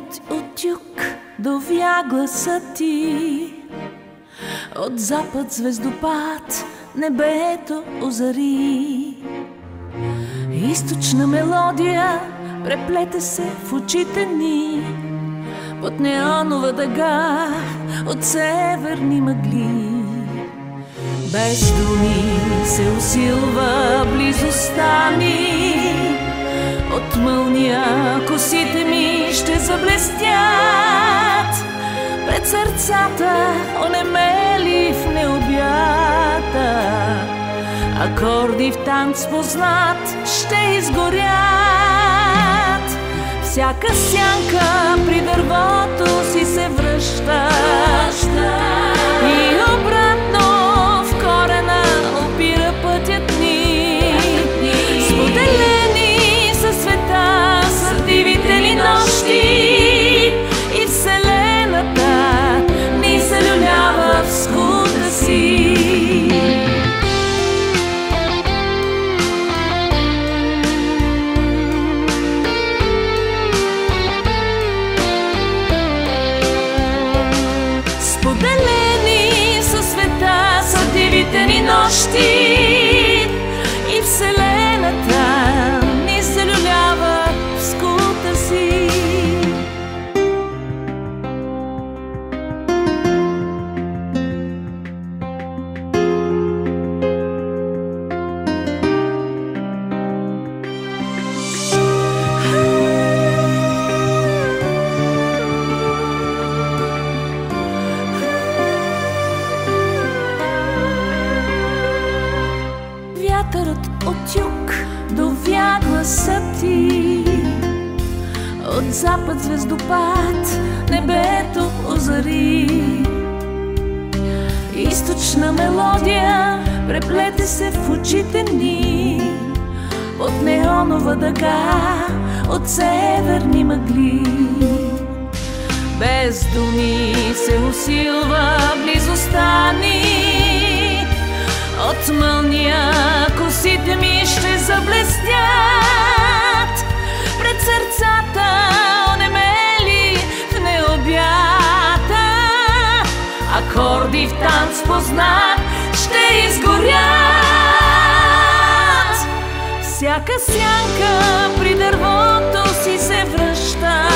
Вятърът от юг довя гласа ти, от запад звездопад небето озари. Източна мелодия преплете се в очите ни, под неонова дъга от северни мъгли. Без думи се усилва близостта ни, от мълния косите ми ще заблестят пред сърцата, онемели в необята. Акорди в танц познат ще изгорят. Всяка сянка при дървото си се връща и обратно в корена опира пътят ни. Споделени със света са дивите ли нощи, и вселената ни се люлява в скута си. Споделени със света са дивите ни нощи, и вселената ни се люлява в скута си. Вятърът от юг довя гласа ти, от запад звездопад небето озари. Източна мелодия преплете се в очите ни, под неонова дъга от северни мъгли. Без думи се усилва близостта ни, от мълния косите ми ще заблестят пред сърцата, онемели в необята. Акорди в танц познат ще изгорят. Всяка сянка при дървото си се връща